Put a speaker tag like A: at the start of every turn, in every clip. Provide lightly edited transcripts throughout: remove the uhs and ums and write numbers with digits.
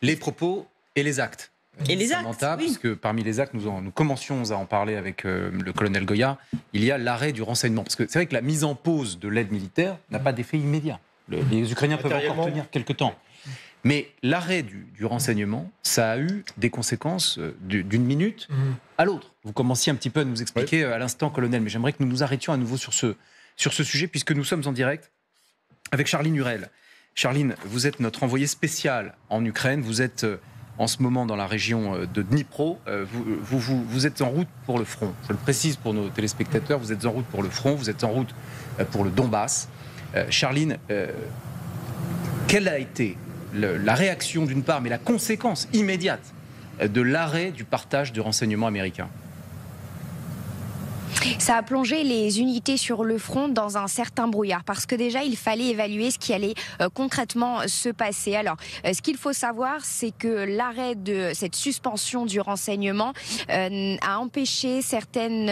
A: Les propos et les actes.
B: Et les actes, oui.
A: Puisque parmi les actes, nous commencions à en parler avec le colonel Goya, il y a l'arrêt du renseignement. Parce que c'est vrai que la mise en pause de l'aide militaire n'a pas d'effet immédiat. Les Ukrainiens peuvent encore tenir quelques temps. Mais l'arrêt du renseignement, ça a eu des conséquences d'une minute à l'autre. Vous commenciez un petit peu à nous expliquer à l'instant, colonel, mais j'aimerais que nous nous arrêtions à nouveau sur ce sujet, puisque nous sommes en direct avec Charline Hurel. Charline, vous êtes notre envoyée spéciale en Ukraine. Vous êtes en ce moment dans la région de Dnipro. Vous êtes en route pour le front. Je le précise pour nos téléspectateurs, vous êtes en route pour le front, vous êtes en route pour le Donbass. Charline, quelle a été la réaction d'une part, mais la conséquence immédiate de l'arrêt du partage de renseignements américains?
C: Ça a plongé les unités sur le front dans un certain brouillard parce que déjà il fallait évaluer ce qui allait concrètement se passer. Alors ce qu'il faut savoir, c'est que l'arrêt de cette suspension du renseignement a empêché certaines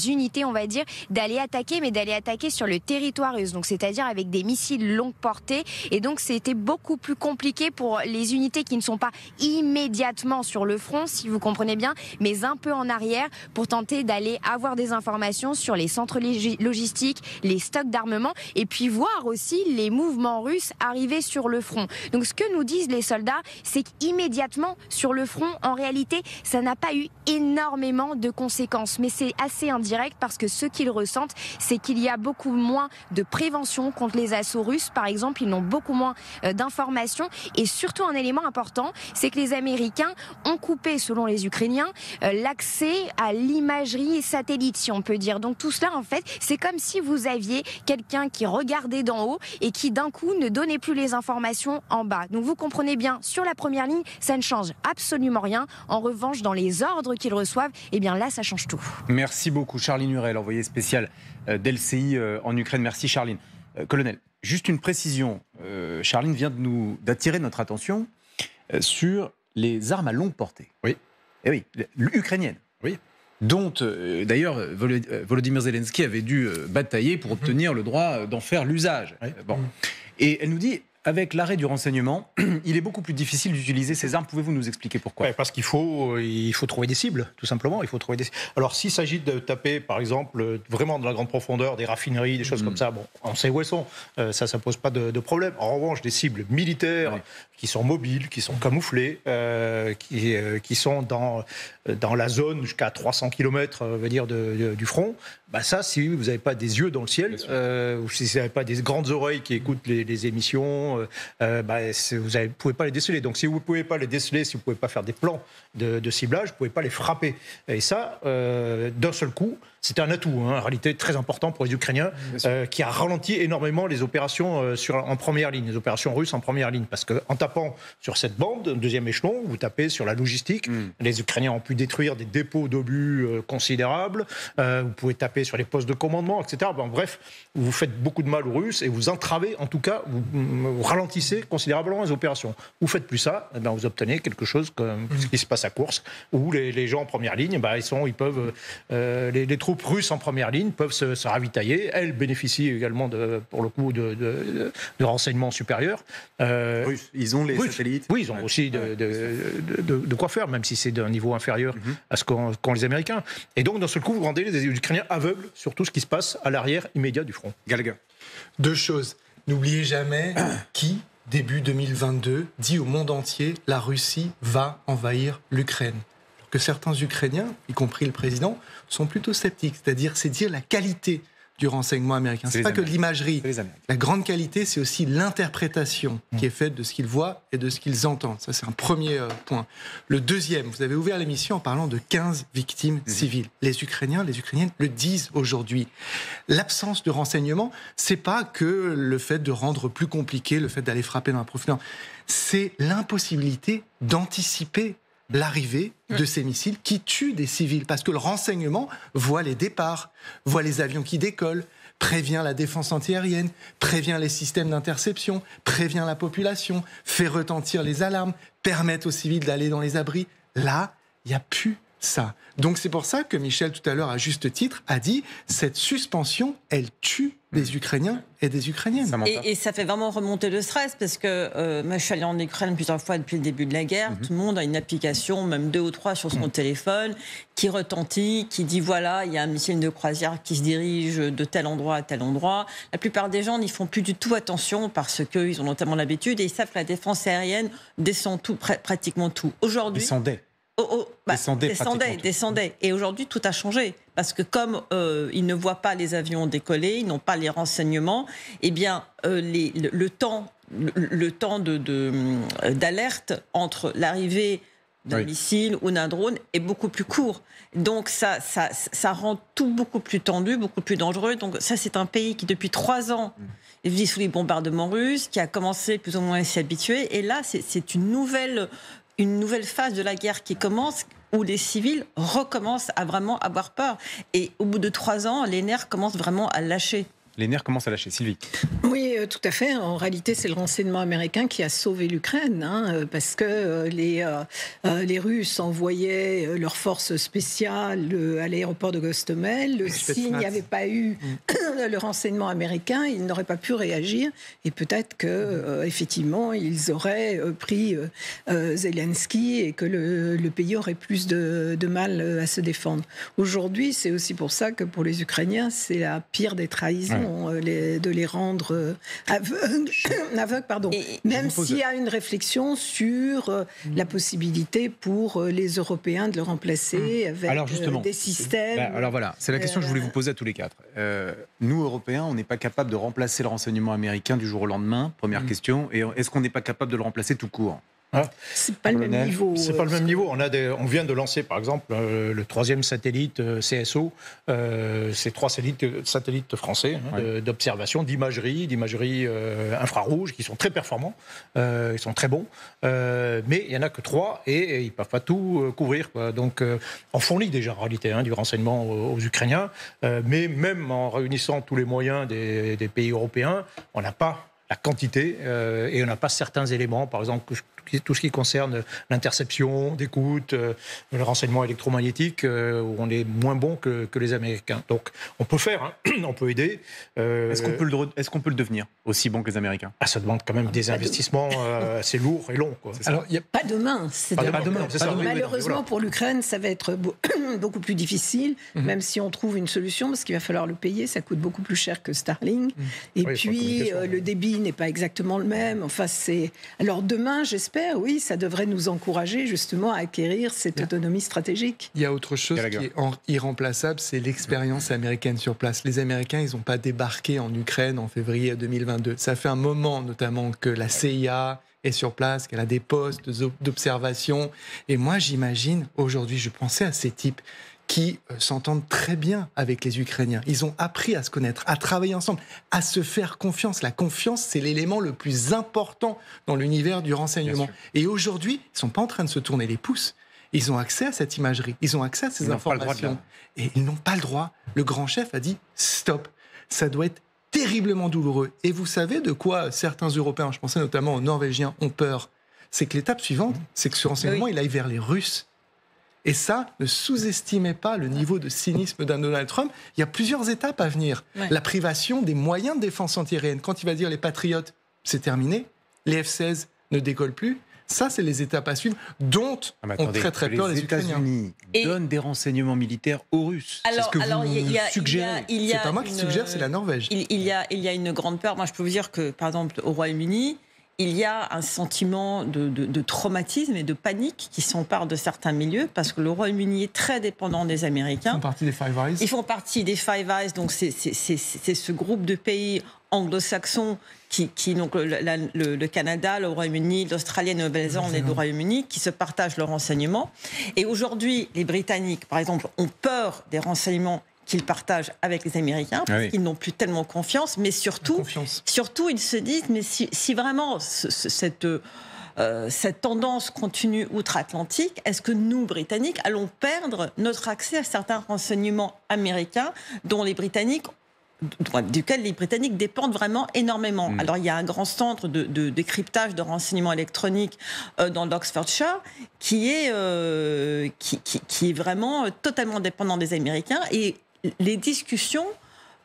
C: unités, on va dire, d'aller attaquer, mais d'aller attaquer sur le territoire russe, donc c'est-à-dire avec des missiles longue portée, et donc c'était beaucoup plus compliqué pour les unités qui ne sont pas immédiatement sur le front, si vous comprenez bien, mais un peu en arrière pour tenter d'aller avoir des informations sur les centres logistiques, les stocks d'armement, et puis voir aussi les mouvements russes arriver sur le front. Donc ce que nous disent les soldats, c'est qu'immédiatement sur le front, en réalité, ça n'a pas eu énormément de conséquences, mais c'est assez indirect parce que ce qu'ils ressentent, c'est qu'il y a beaucoup moins de prévention contre les assauts russes. Par exemple, ils n'ont beaucoup moins d'informations, et surtout un élément important, c'est que les Américains ont coupé, selon les Ukrainiens, l'accès à l'imagerie satellite, si on peut dire. Donc tout cela, en fait, c'est comme si vous aviez quelqu'un qui regardait d'en haut et qui d'un coup ne donnait plus les informations en bas. Donc vous comprenez bien, sur la première ligne, ça ne change absolument rien. En revanche, dans les ordres qu'ils reçoivent, eh bien là, ça change tout.
A: Merci beaucoup, Charline Hurel, envoyée spéciale d'LCI en Ukraine. Merci, Charline. Colonel, juste une précision. Charline vient d'attirer notre attention sur les armes à longue portée.
D: Oui.
A: Eh oui, ukrainiennes.
D: Oui.
A: Dont, d'ailleurs, Volodymyr Zelensky avait dû batailler pour obtenir le droit d'en faire l'usage.
D: Oui.
A: Bon. Et elle nous dit, avec l'arrêt du renseignement, il est beaucoup plus difficile d'utiliser ces armes. Pouvez-vous nous expliquer pourquoi ?
D: Ouais, parce qu'il faut trouver des cibles, tout simplement. Il faut trouver des... Alors, s'il s'agit de taper, par exemple, vraiment dans la grande profondeur, des raffineries, des choses comme ça, bon, on sait où elles sont. Ça pose pas de problème. En revanche, des cibles militaires qui sont mobiles, qui sont camouflées, qui sont dans la zone jusqu'à 300 km du front, bah ça, si vous n'avez pas des yeux dans le ciel, ou si vous n'avez pas des grandes oreilles qui écoutent les émissions, vous ne pouvez pas les déceler. Donc si vous ne pouvez pas les déceler, si vous ne pouvez pas faire des plans de ciblage, vous ne pouvez pas les frapper. Et ça, d'un seul coup, c'était un atout, en réalité très important pour les Ukrainiens, qui a ralenti énormément les opérations en première ligne, les opérations russes en première ligne. Parce qu'en tapant sur cette bande, deuxième échelon, vous tapez sur la logistique. Les Ukrainiens ont pu détruire des dépôts d'obus considérables. Vous pouvez taper sur les postes de commandement, etc. Bon, bref, vous faites beaucoup de mal aux Russes et vous entravez, en tout cas, vous ralentissez considérablement les opérations. Vous faites plus ça, vous obtenez quelque chose comme ce qui se passe à Koursk, où les gens en première ligne, ils peuvent, les troupes russes en première ligne peuvent se ravitailler. Elles bénéficient également, pour le coup, de renseignements supérieurs.
A: Ils ont les satellites.
D: Oui, ils ont aussi de quoi faire, même si c'est d'un niveau inférieur à ce qu'ont les Américains. Et donc, d'un seul coup, vous rendez les Ukrainiens aveugles sur tout ce qui se passe à l'arrière immédiat du front.
A: Galga.
E: Deux choses. N'oubliez jamais qui, début 2022, dit au monde entier « la Russie va envahir l'Ukraine ». Que certains Ukrainiens, y compris le président, sont plutôt sceptiques. C'est dire la qualité du renseignement américain. C'est pas que de l'imagerie. La grande qualité, c'est aussi l'interprétation qui est faite de ce qu'ils voient et de ce qu'ils entendent. Ça, c'est un premier point. Le deuxième, vous avez ouvert l'émission en parlant de 15 victimes civiles. Les Ukrainiens, les Ukrainiennes le disent aujourd'hui. L'absence de renseignement, c'est pas que le fait de rendre plus compliqué, le fait d'aller frapper dans la profondeur. C'est l'impossibilité d'anticiper l'arrivée de ces missiles qui tuent des civils. Parce que le renseignement voit les départs, voit les avions qui décollent, prévient la défense antiaérienne, prévient les systèmes d'interception, prévient la population, fait retentir les alarmes, permet aux civils d'aller dans les abris. Là, il n'y a plus ça. Donc c'est pour ça que Michel, tout à l'heure, à juste titre, a dit cette suspension, elle tue des Ukrainiens et des Ukrainiennes.
B: Et ça fait vraiment remonter le stress, parce que moi je suis allée en Ukraine plusieurs fois depuis le début de la guerre. Tout le monde a une application, même 2 ou 3 sur son téléphone, qui retentit, qui dit voilà, il y a un missile de croisière qui se dirige de tel endroit à tel endroit. La plupart des gens n'y font plus du tout attention, parce qu'ils ont notamment l'habitude, et ils savent que la défense aérienne descend tout, pratiquement tout. Aujourd'hui, descendait. Et aujourd'hui, tout a changé. Parce que comme ils ne voient pas les avions décoller, ils n'ont pas les renseignements, eh bien, le temps d'alerte entre l'arrivée d'un missile ou d'un drone est beaucoup plus court. Donc ça rend tout beaucoup plus tendu, beaucoup plus dangereux. Donc ça, c'est un pays qui, depuis 3 ans, vit sous les bombardements russes, qui a commencé plus ou moins à s'y habituer. Et là, c'est une nouvelle phase de la guerre qui commence, où les civils recommencent à vraiment avoir peur. Et au bout de 3 ans, les nerfs commencent vraiment à lâcher.
A: Les nerfs commencent à lâcher. Sylvie.
F: Oui, tout à fait. En réalité, c'est le renseignement américain qui a sauvé l'Ukraine, parce que les Russes envoyaient leurs forces spéciales à l'aéroport de Gostomel. S'il n'y avait pas eu le renseignement américain, ils n'auraient pas pu réagir. Et peut-être que, effectivement, ils auraient pris Zelensky, et que le pays aurait plus de mal à se défendre. Aujourd'hui, c'est aussi pour ça que pour les Ukrainiens, c'est la pire des trahisons. De les rendre aveugles, même s'il y a une réflexion sur la possibilité pour les Européens de le remplacer avec des systèmes.
A: Alors voilà, c'est la question que je voulais vous poser à tous les 4. Nous, Européens, on n'est pas capable de remplacer le renseignement américain du jour au lendemain, première question, et est-ce qu'on n'est pas capable de le remplacer tout court ?
F: C'est pas le même niveau.
D: C'est pas le même niveau. On vient de lancer, par exemple, le 3e satellite CSO. C'est 3 satellites français d'observation, d'imagerie infrarouge, qui sont très performants, ils sont très bons. Mais il y en a que 3 et ils peuvent pas tout couvrir, quoi. Donc, on fournit déjà en réalité du renseignement aux Ukrainiens, mais même en réunissant tous les moyens des pays européens, on n'a pas la quantité et on n'a pas certains éléments, par exemple tout ce qui concerne l'interception, d'écoute, le renseignement électromagnétique, où on est moins bon que les Américains. Donc on peut faire, on peut aider.
A: Est-ce qu'on peut le devenir aussi bon que les Américains ?
D: Ça demande quand même des investissements assez lourds et longs, quoi.
F: Alors, pas demain. Malheureusement,
D: voilà.
F: Pour l'Ukraine, ça va être beaucoup plus difficile, même si on trouve une solution, parce qu'il va falloir le payer. Ça coûte beaucoup plus cher que Starlink. Et puis, le débit n'est pas exactement le même. Enfin, alors demain, j'espère, oui, ça devrait nous encourager justement à acquérir cette autonomie stratégique.
E: Il y a autre chose qui est irremplaçable, c'est l'expérience américaine sur place. Les Américains, ils n'ont pas débarqué en Ukraine en février 2022. Ça fait un moment notamment que la CIA est sur place, qu'elle a des postes d'observation. Et moi, j'imagine, aujourd'hui, je pensais à ces types qui s'entendent très bien avec les Ukrainiens. Ils ont appris à se connaître, à travailler ensemble, à se faire confiance. La confiance, c'est l'élément le plus important dans l'univers du renseignement. Et aujourd'hui, ils ne sont pas en train de se tourner les pouces. Ils ont accès à cette imagerie, ils ont accès à ces informations. Et ils n'ont pas le droit. Le grand chef a dit « stop ». Ça doit être terriblement douloureux. Et vous savez de quoi certains Européens, je pensais notamment aux Norvégiens, ont peur ? C'est que l'étape suivante, c'est que ce renseignement, il aille vers les Russes. Et ça, ne sous-estimez pas le niveau de cynisme d'un Donald Trump. Il y a plusieurs étapes à venir. La privation des moyens de défense antiaérienne. Quand il va dire les Patriotes, c'est terminé. Les F-16 ne décollent plus. Ça, c'est les étapes à suivre dont ont très très peur les Ukrainiens.
A: Les États-Unis donnent des renseignements militaires aux Russes. C'est ce que vous suggérez.
E: C'est pas moi qui suggère, c'est la Norvège.
B: Il y a une grande peur. Moi, je peux vous dire que, par exemple, au Royaume-Uni, il y a un sentiment de traumatisme et de panique qui s'empare de certains milieux, parce que le Royaume-Uni est très dépendant des Américains.
E: Ils font partie des Five Eyes.
B: Ils font partie des Five Eyes, donc c'est ce groupe de pays anglo-saxons qui donc le Canada, le Royaume-Uni, l'Australie, la Nouvelle-Zélande et le Royaume-Uni, qui se partagent leurs renseignements. Et aujourd'hui, les Britanniques, par exemple, ont peur des renseignements qu'ils partagent avec les Américains, parce qu'ils n'ont plus tellement confiance, mais surtout ils se disent, mais si vraiment cette tendance continue outre-Atlantique, est-ce que nous, Britanniques, allons perdre notre accès à certains renseignements américains dont les Britanniques duquel les Britanniques dépendent vraiment énormément. Alors, il y a un grand centre de décryptage de renseignements électroniques dans l'Oxfordshire qui est vraiment totalement dépendant des Américains. Et les discussions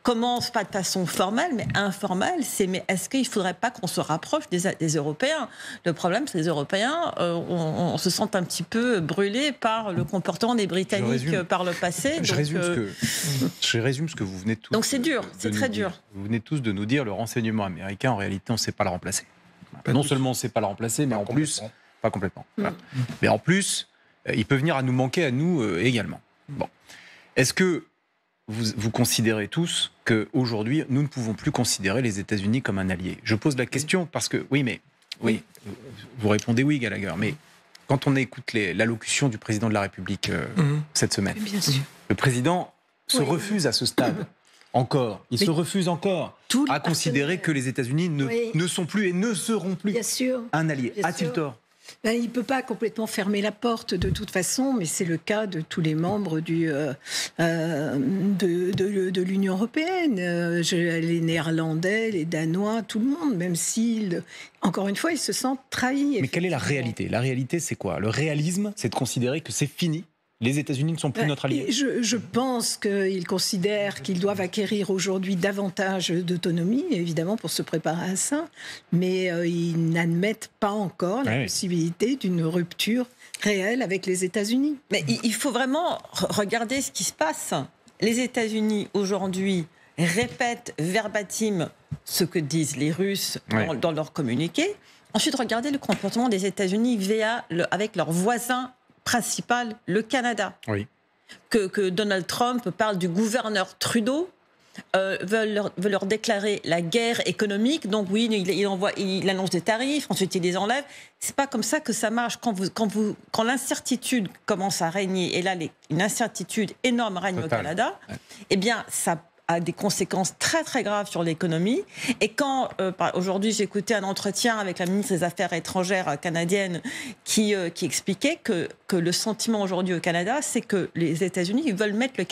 B: commencent pas de façon formelle, mais informelle. Mais est-ce qu'il ne faudrait pas qu'on se rapproche des Européens ? Le problème, c'est que les Européens, on se sent un petit peu brûlés par le comportement des Britanniques par le passé.
A: Je résume ce que vous venez tous.
B: Donc c'est dur, c'est très dur.
A: Vous venez tous de nous dire le renseignement américain, en réalité, on ne sait pas le remplacer. Non seulement on ne sait pas le remplacer, mais en plus, pas complètement. Voilà. Mais en plus, il peut venir à nous manquer à nous également. Bon, est-ce que vous considérez tous qu'aujourd'hui, nous ne pouvons plus considérer les États-Unis comme un allié? Je pose la question parce que, oui, vous répondez oui, Gallagher, mais quand on écoute l'allocution du président de la République cette semaine,
F: bien sûr.
A: le président se refuse à ce stade, se refuse encore à considérer que les États-Unis ne sont plus et ne seront plus un allié. A-t-il tort?
F: Il ne peut pas complètement fermer la porte de toute façon, mais c'est le cas de tous les membres de l'Union européenne. Les Néerlandais, les Danois, tout le monde, même s'ils, encore une fois, ils se sentent trahis.
A: Mais quelle est la réalité? La réalité, c'est quoi? Le réalisme, c'est de considérer que c'est fini. Les États-Unis ne sont plus notre allié.
F: Je pense qu'ils considèrent qu'ils doivent acquérir aujourd'hui davantage d'autonomie, évidemment, pour se préparer à ça, mais ils n'admettent pas encore la possibilité d'une rupture réelle avec les États-Unis.
B: Mais il faut vraiment regarder ce qui se passe. Les États-Unis, aujourd'hui, répètent verbatim ce que disent les Russes dans leur communiqué. Ensuite, regardez le comportement des États-Unis avec leurs voisins principal, le Canada. Oui. Que Donald Trump parle du gouverneur Trudeau, veut leur déclarer la guerre économique. Donc oui, il annonce des tarifs, ensuite il les enlève. C'est pas comme ça que ça marche. Quand l'incertitude commence à régner, et là une incertitude énorme règne au Canada, eh bien ça a des conséquences très très graves sur l'économie. Et quand aujourd'hui j'écoutais un entretien avec la ministre des Affaires étrangères canadienne qui expliquait que le sentiment aujourd'hui au Canada, c'est que les États-Unis veulent mettre le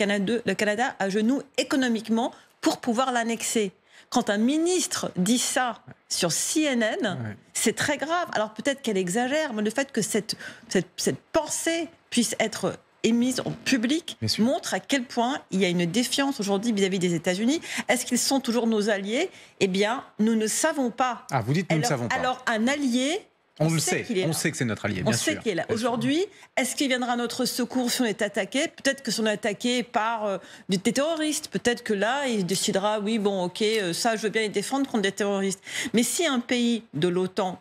B: Canada à genoux économiquement pour pouvoir l'annexer. Quand un ministre dit ça sur CNN, c'est très grave. Alors peut-être qu'elle exagère, mais le fait que cette pensée puisse être émise en public montre à quel point il y a une défiance aujourd'hui vis-à-vis des États-Unis. Est-ce qu'ils sont toujours nos alliés? Eh bien, nous ne savons pas.
A: Ah, vous dites nous ne savons pas.
B: Alors, un allié,
A: on le sait. On sait que c'est notre allié, bien sûr.
B: On sait qu'il est là. Aujourd'hui, est-ce qu'il viendra à notre secours si on est attaqué? Peut-être que si on est attaqué par des terroristes, peut-être que là, il décidera, ça, je veux bien les défendre contre des terroristes. Mais si un pays de l'OTAN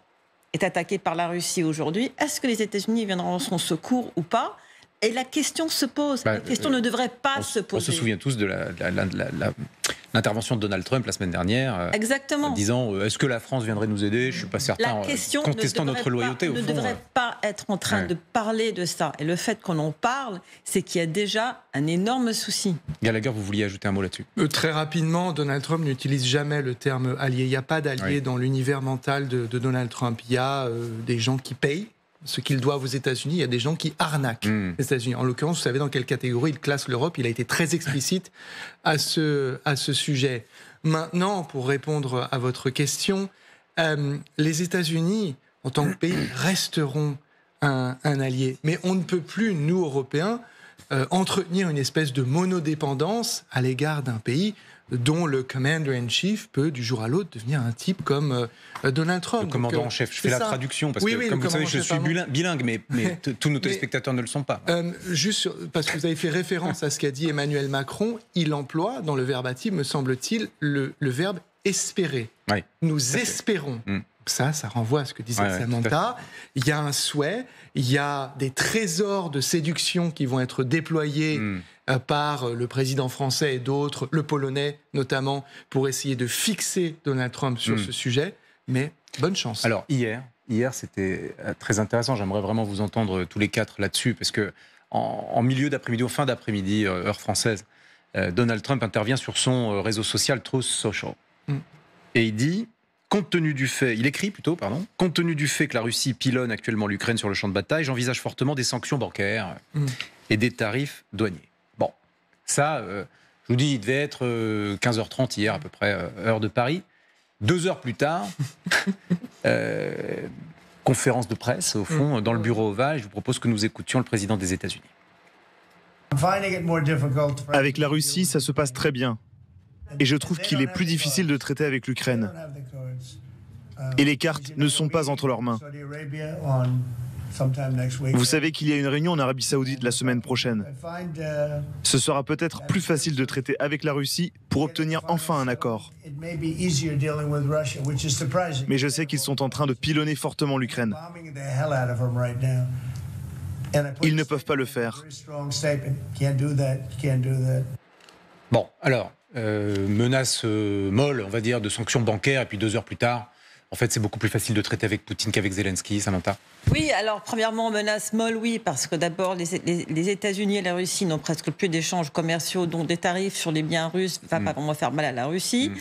B: est attaqué par la Russie aujourd'hui, est-ce que les États-Unis viendront à son secours ou pas? Et la question se pose. La question ne devrait pas se poser.
A: On se souvient tous de l'intervention de Donald Trump la semaine dernière.
B: Exactement.
A: Disant est-ce que la France viendrait nous aider? Je ne suis pas certain. Contestant notre loyauté, au fond.
B: On ne devrait pas être en train de parler de ça. Et le fait qu'on en parle, c'est qu'il y a déjà un énorme souci.
A: Gallagher, vous vouliez ajouter un mot là-dessus?
E: Très rapidement, Donald Trump n'utilise jamais le terme allié. Il n'y a pas d'allié dans l'univers mental de Donald Trump. Il y a des gens qui payent ce qu'ils doivent aux États-Unis, il y a des gens qui arnaquent les États-Unis. En l'occurrence, vous savez dans quelle catégorie il classe l'Europe. Il a été très explicite à ce sujet. Maintenant, pour répondre à votre question, les États-Unis, en tant que pays, resteront un allié. Mais on ne peut plus, nous, Européens, entretenir une espèce de monodépendance à l'égard d'un pays dont le commander-in-chief peut, du jour à l'autre, devenir un type comme Donald Trump.
A: Le commandant en chef, je fais la traduction, parce que, comme vous savez, je suis bilingue, mais tous nos téléspectateurs ne le sont pas.
E: Juste parce que vous avez fait référence à ce qu'a dit Emmanuel Macron, il emploie, dans le verbatim, me semble-t-il, le verbe « espérer ». Nous espérons. Ça renvoie à ce que disait Samantha. Il y a un souhait, il y a des trésors de séduction qui vont être déployés par le président français et d'autres, le polonais notamment, pour essayer de fixer Donald Trump sur ce sujet. Mais bonne chance.
A: Alors, hier c'était très intéressant. J'aimerais vraiment vous entendre tous les quatre là-dessus, parce que en milieu d'après-midi, en fin d'après-midi, heure française, Donald Trump intervient sur son réseau social Truth Social. Et il dit... compte tenu du fait que la Russie pilonne actuellement l'Ukraine sur le champ de bataille, j'envisage fortement des sanctions bancaires et des tarifs douaniers. Bon, ça, je Je vous dis, il devait être 15h30 hier à peu près, heure de Paris. 2 heures plus tard, conférence de presse au fond dans le bureau ovale. Je vous propose que nous écoutions le président des États-Unis.
G: Avec la Russie, ça se passe très bien. Et je trouve qu'il est plus difficile de traiter avec l'Ukraine. Et les cartes ne sont pas entre leurs mains. Vous savez qu'il y a une réunion en Arabie Saoudite la semaine prochaine. Ce sera peut-être plus facile de traiter avec la Russie pour obtenir enfin un accord. Mais je sais qu'ils sont en train de pilonner fortement l'Ukraine. Ils ne peuvent pas le faire.
A: Bon, alors, menace molle, on va dire, de sanctions bancaires, et puis 2 heures plus tard, en fait, c'est beaucoup plus facile de traiter avec Poutine qu'avec Zelensky, Samantha.
B: Oui, alors premièrement, menace molle, oui, parce que d'abord, les États-Unis et la Russie n'ont presque plus d'échanges commerciaux, donc des tarifs sur les biens russes ne vont pas vraiment faire mal à la Russie.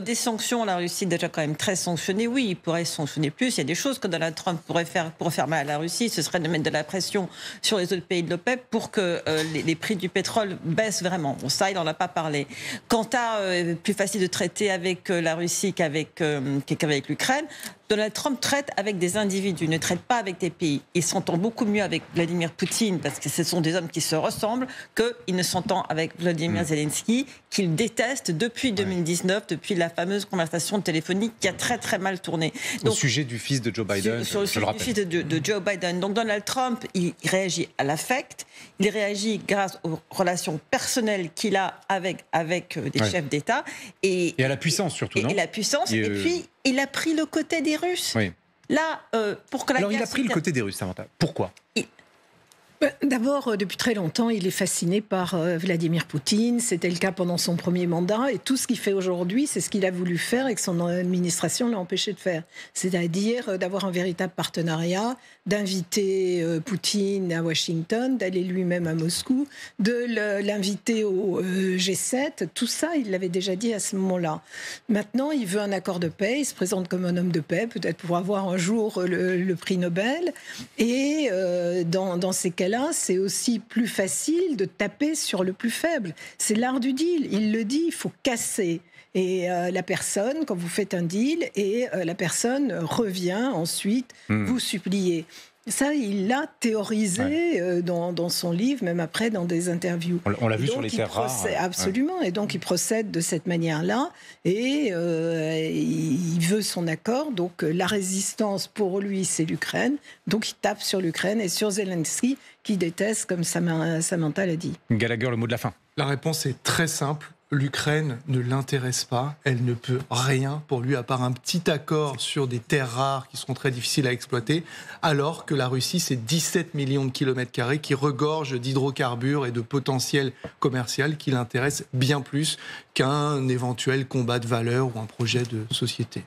B: Des sanctions, la Russie est déjà quand même très sanctionnée, oui, il pourrait sanctionner plus. Il y a des choses que Donald Trump pourrait faire pour faire mal à la Russie, ce serait de mettre de la pression sur les autres pays de l'OPEP pour que les prix du pétrole baissent vraiment. Bon, ça, il n'en a pas parlé. Quant à plus facile de traiter avec la Russie qu'avec l'Ukraine, Donald Trump traite avec des individus, ne traite pas avec des pays. Il s'entend beaucoup mieux avec Vladimir Poutine, parce que ce sont des hommes qui se ressemblent, qu'il ne s'entend avec Vladimir Zelensky, qu'il déteste depuis 2019, depuis la fameuse conversation téléphonique qui a très très mal tourné.
A: Donc, au sujet du fils de Joe Biden,
B: sur le sujet du fils de Joe Biden. Donc Donald Trump, il réagit à l'affect, il réagit grâce aux relations personnelles qu'il a avec des chefs d'État. Et
A: à la puissance surtout, non ?
B: Et la puissance, et puis il a pris le côté des Russes.
A: Oui.
B: Là, pour que la
A: Alors
B: guerre
A: il a pris le côté des Russes, Samantha. Pourquoi ?
F: D'abord, depuis très longtemps, il est fasciné par Vladimir Poutine. C'était le cas pendant son premier mandat. Et tout ce qu'il fait aujourd'hui, c'est ce qu'il a voulu faire et que son administration l'a empêché de faire. C'est-à-dire d'avoir un véritable partenariat, d'inviter Poutine à Washington, d'aller lui-même à Moscou, de l'inviter au G7. Tout ça, il l'avait déjà dit à ce moment-là. Maintenant, il veut un accord de paix. Il se présente comme un homme de paix, peut-être pour avoir un jour le prix Nobel. Et dans ces cas-là, c'est aussi plus facile de taper sur le plus faible. C'est l'art du deal. Il le dit, il faut casser. Et la personne, quand vous faites un deal, et la personne revient ensuite vous supplier. Ça, il l'a théorisé dans son livre, même après dans des interviews.
A: On l'a vu sur les terres rares.
F: Absolument. Et donc, il procède de cette manière-là. Et il veut son accord. Donc, la résistance, pour lui, c'est l'Ukraine. Donc, il tape sur l'Ukraine et sur Zelensky, qui déteste, comme Samantha l'a dit.
A: Gallagher, le mot de la fin.
E: La réponse est très simple. L'Ukraine ne l'intéresse pas, elle ne peut rien pour lui à part un petit accord sur des terres rares qui seront très difficiles à exploiter, alors que la Russie, c'est 17 millions de kilomètres carrés qui regorgent d'hydrocarbures et de potentiel commercial qui l'intéressent bien plus qu'un éventuel combat de valeurs ou un projet de société.